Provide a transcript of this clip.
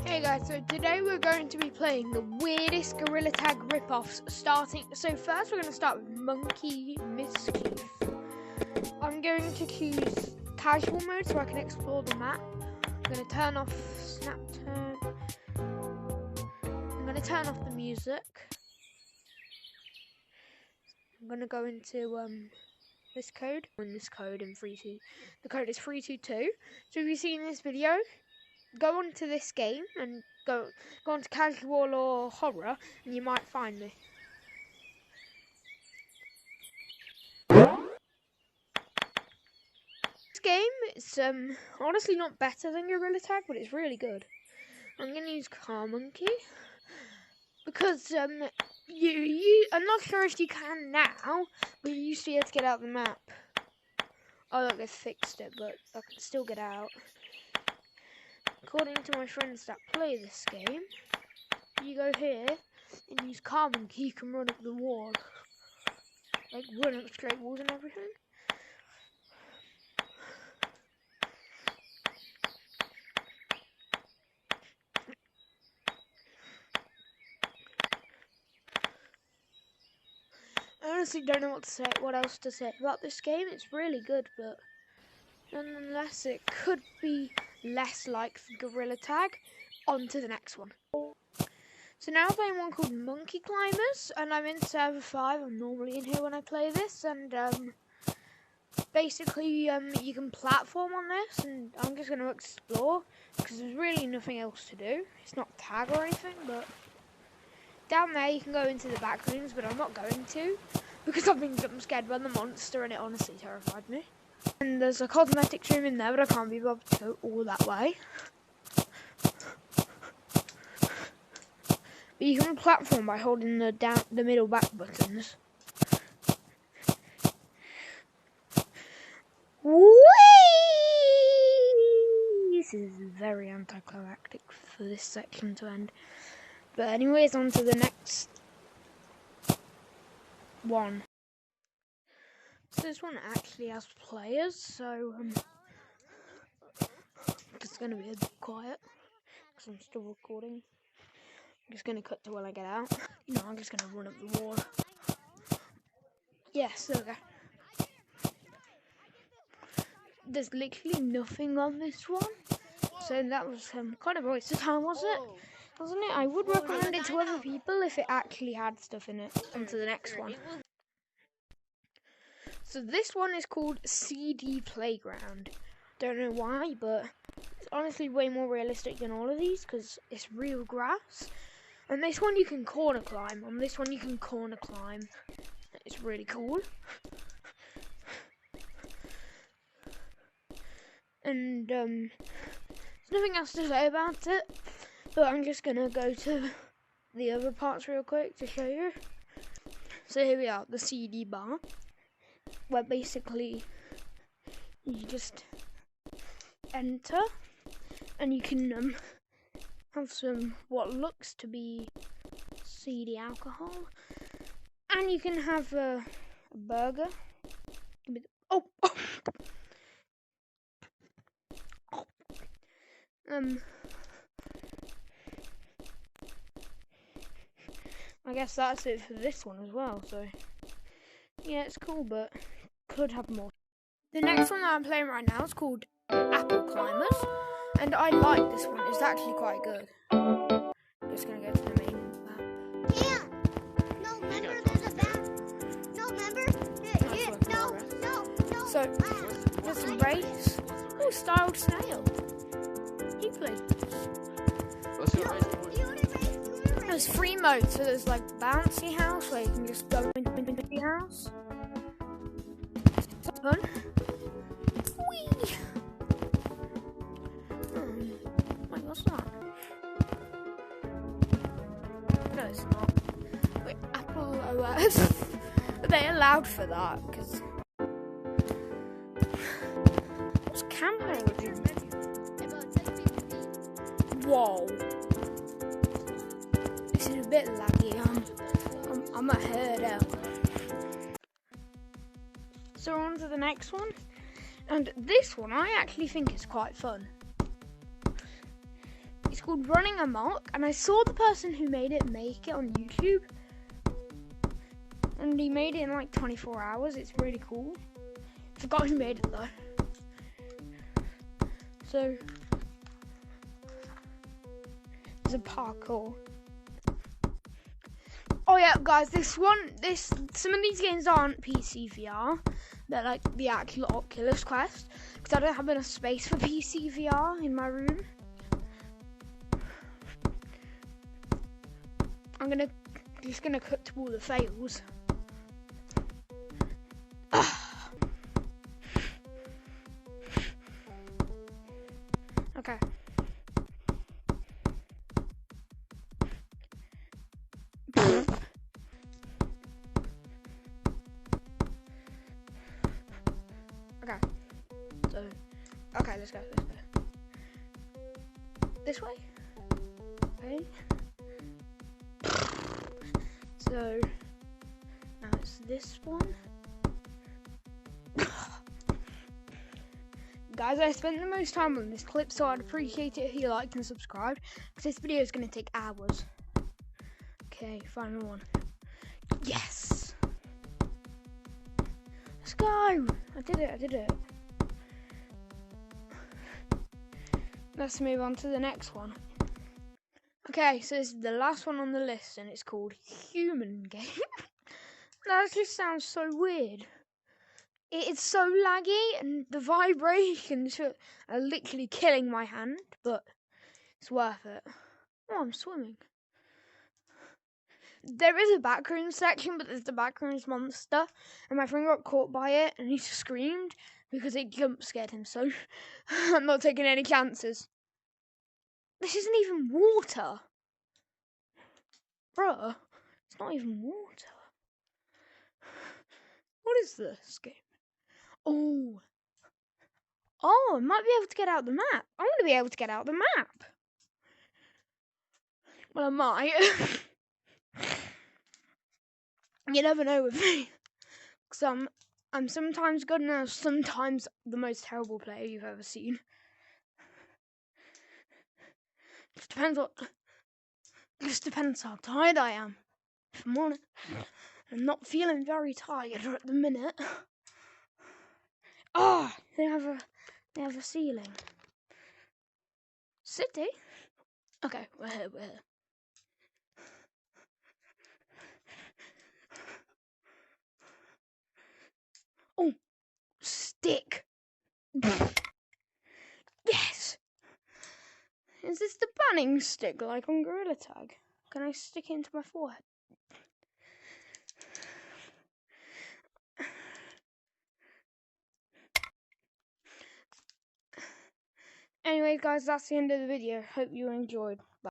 Hey guys, so today we're going to be playing the weirdest Gorilla Tag ripoffs so first we're going to start with Monkey Mischief. I'm going to choose casual mode so I can explore the map. I'm going to turn off snap turn. I'm going to turn off the music. I'm going to go into this code in 322. The code is 322. So if you've seen this video, go on to this game and go on to casual or horror and you might find me. This game is honestly not better than Gorilla Tag, but it's really good. I'm gonna use Car Monkey because I'm not sure if you can now, but you used to be able to get out of the map. Oh look, they fixed it, but I can still get out. According to my friends that play this game, you go here and use Car Monkey, you can run up the wall. Like run up straight walls and everything. I honestly don't know what else to say about this game. It's really good, but nonetheless it could be less like Gorilla Tag. On to the next one. So now I'm playing one called Monkey Climbers, and I'm in server 5. I'm normally in here when I play this, and basically you can platform on this, and I'm just going to explore because there's really nothing else to do. It's not tag or anything, but down there you can go into the back rooms, but I'm not going to because I've been jump scared by the monster and it honestly terrified me. And there's a cosmetics room in there, but I can't be bothered to go all that way. But you can platform by holding the middle back buttons. Whee! This is very anticlimactic for this section to end. But anyways, on to the next one. So this one actually has players, so it's going to be a bit quiet because I'm still recording. I'm just going to cut to when I get out. You know, I'm just going to run up the wall. Yes, okay. There's literally nothing on this one. So that was kind of a waste of time, wasn't it? I would recommend it to other people if it actually had stuff in it. On to the next one. So this one is called CD Playground. Don't know why, but it's honestly way more realistic than all of these because it's real grass. And this one you can corner climb. On this one you can corner climb. It's really cool. And there's nothing else to say about it. But I'm just gonna go to the other parts real quick to show you. So here we are, the CD bar. Where basically you just enter and you can have some what looks to be CD alcohol, and you can have a burger. I guess that's it for this one as well. So yeah, it's cool, but could have more. The next one that I'm playing right now is called Apple Climbers, and I like this one. It's actually quite good. I'm just gonna go to the main map. Yeah. No, remember there's a back. No, remember? Yeah. No. So there's a race. Oh, Styled Snail. He played. What's your race? There's 3 modes. So there's like bouncy house where you can just go into the house. Fun. Whee! Wait, what's that? No, it's not. Wait, Apple OS. Are they allowed for that? Because what's camera do? Whoa. This is a bit laggy. I'm a herder. So on to the next one, and this one I actually think is quite fun. It's called Running Amok, and I saw the person who made it make it on YouTube, and he made it in like 24 hours. It's really cool. Forgot who made it though. So there's a parkour. Oh yeah, guys, some of these games aren't PC VR. They're like the actual Oculus Quest, because I don't have enough space for PC VR in my room. I'm just gonna cut to all the fails. Okay. Okay. So, okay, let's go. This way. Okay. So now it's this one. Guys, I spent the most time on this clip, so I'd appreciate it if you liked and subscribed, because this video is going to take hours. Okay, final one. Yes! Let's go! I did it. Let's move on to the next one. Okay, so this is the last one on the list, and it's called Human Game. That just sounds so weird. It is so laggy, and the vibrations are literally killing my hand, but it's worth it. Oh, I'm swimming. There is a backrooms section, but there's the backrooms monster, and my friend got caught by it, and he screamed because it jump scared him, so I'm not taking any chances. This isn't even water. Bruh, it's not even water. What is this game? Oh, I might be able to get out the map. I want to be able to get out the map. Well, I might. You never know with me. Because I'm sometimes good and I'm sometimes the most terrible player you've ever seen. Just depends how tired I am. If I'm honest, I'm not feeling very tired at the minute. Oh, they have a ceiling. City? Okay, we're here. Oh, stick. Yes. Is this the banning stick like on Gorilla Tag? Can I stick it into my forehead? Anyway, guys, that's the end of the video. Hope you enjoyed. Bye.